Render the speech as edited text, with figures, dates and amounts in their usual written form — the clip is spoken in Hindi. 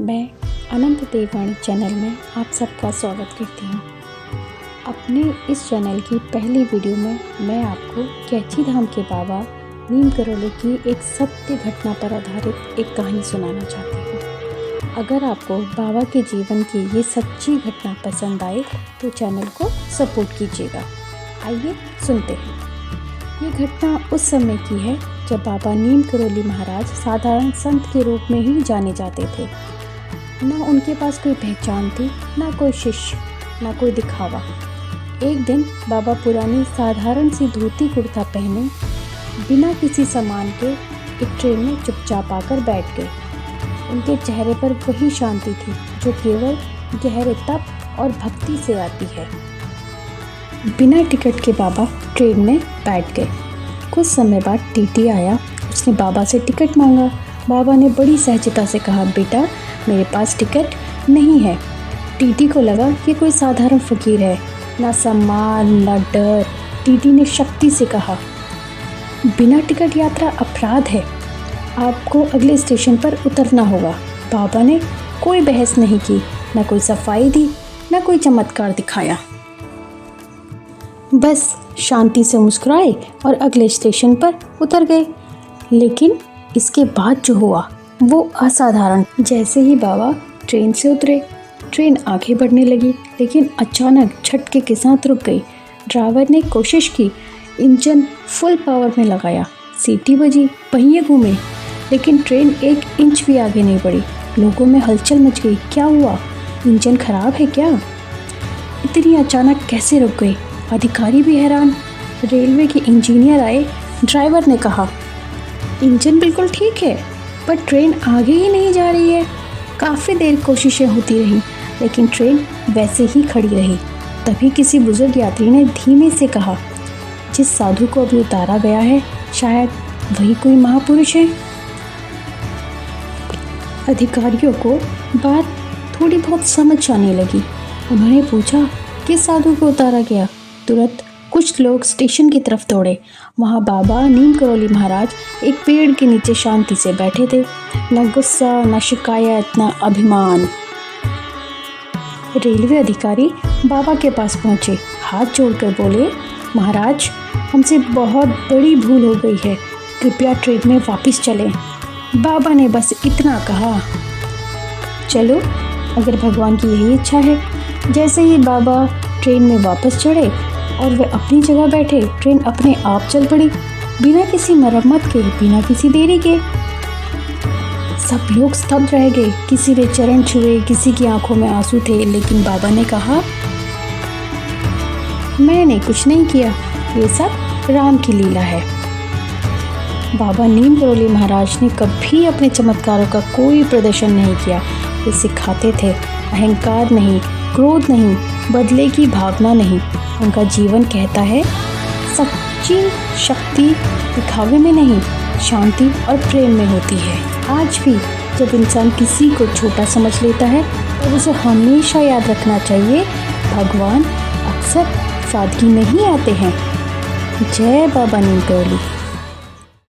मैं अनंत देववाणी चैनल में आप सबका स्वागत करती हूँ। अपने इस चैनल की पहली वीडियो में मैं आपको कैची धाम के बाबा नीम करोली की एक सत्य घटना पर आधारित एक कहानी सुनाना चाहती हूँ। अगर आपको बाबा के जीवन की ये सच्ची घटना पसंद आए तो चैनल को सपोर्ट कीजिएगा। आइए सुनते हैं। ये घटना उस समय की है जब बाबा नीम करोली महाराज साधारण संत के रूप में ही जाने जाते थे। ना उनके पास कोई पहचान थी, ना कोई शिष्य, ना कोई दिखावा। एक दिन बाबा पुरानी साधारण सी धोती कुर्ता पहने बिना किसी सामान के एक ट्रेन में चुपचाप आकर बैठ गए। उनके चेहरे पर वही शांति थी जो केवल गहरे तप और भक्ति से आती है। बिना टिकट के बाबा ट्रेन में बैठ गए। कुछ समय बाद टीटी आया। उसने बाबा से टिकट मांगा। बाबा ने बड़ी सहजता से कहा, बेटा मेरे पास टिकट नहीं है। टीटी को लगा ये कोई साधारण फकीर है, ना सम्मान ना डर। टीटी ने शक्ति से कहा, बिना टिकट यात्रा अपराध है, आपको अगले स्टेशन पर उतरना होगा। बाबा ने कोई बहस नहीं की, ना कोई सफाई दी, ना कोई चमत्कार दिखाया। बस शांति से मुस्कुराए और अगले स्टेशन पर उतर गए। लेकिन इसके बाद जो हुआ वो असाधारण। जैसे ही बाबा ट्रेन से उतरे, ट्रेन आगे बढ़ने लगी, लेकिन अचानक झटके के साथ रुक गई। ड्राइवर ने कोशिश की, इंजन फुल पावर में लगाया, सीटी बजी, पहिए घूमे, लेकिन ट्रेन एक इंच भी आगे नहीं बढ़ी। लोगों में हलचल मच गई। क्या हुआ? इंजन खराब है क्या? इतनी अचानक कैसे रुक गई? अधिकारी भी हैरान। रेलवे के इंजीनियर आए। ड्राइवर ने कहा, इंजन बिल्कुल ठीक है, पर ट्रेन आगे ही नहीं जा रही है। काफ़ी देर कोशिशें होती रही, लेकिन ट्रेन वैसे ही खड़ी रही। तभी किसी बुजुर्ग यात्री ने धीमे से कहा, जिस साधु को अभी उतारा गया है, शायद वही कोई महापुरुष है। अधिकारियों को बात थोड़ी बहुत समझ आने लगी। उन्होंने पूछा, किस साधु को उतारा गया? तुरंत कुछ लोग स्टेशन की तरफ दौड़े। वहाँ बाबा नीम करोली महाराज एक पेड़ के नीचे शांति से बैठे थे। न गुस्सा, न शिकायत, न अभिमान। रेलवे अधिकारी बाबा के पास पहुँचे, हाथ जोड़कर बोले, महाराज हमसे बहुत बड़ी भूल हो गई है, कृपया ट्रेन में वापस चलें। बाबा ने बस इतना कहा, चलो अगर भगवान की यही इच्छा है। जैसे ही बाबा ट्रेन में वापस चढ़े और वे अपनी जगह बैठे, ट्रेन अपने आप चल पड़ी, बिना किसी मरम्मत के, बिना किसी देरी के। सब लोग स्तब्ध रह गए। किसी ने चरण छुए, किसी की आंखों में आंसू थे, लेकिन बाबा ने कहा, मैंने कुछ नहीं किया, ये सब राम की लीला है। बाबा नीम करोली महाराज ने कभी अपने चमत्कारों का कोई प्रदर्शन नहीं किया। वे सिखाते थे, अहंकार नहीं, क्रोध नहीं, बदले की भावना नहीं। उनका जीवन कहता है, सच्ची शक्ति दिखावे में नहीं, शांति और प्रेम में होती है। आज भी जब इंसान किसी को छोटा समझ लेता है तो उसे हमेशा याद रखना चाहिए, भगवान अक्सर सादगी में ही आते हैं। जय बाबा नीम करोली।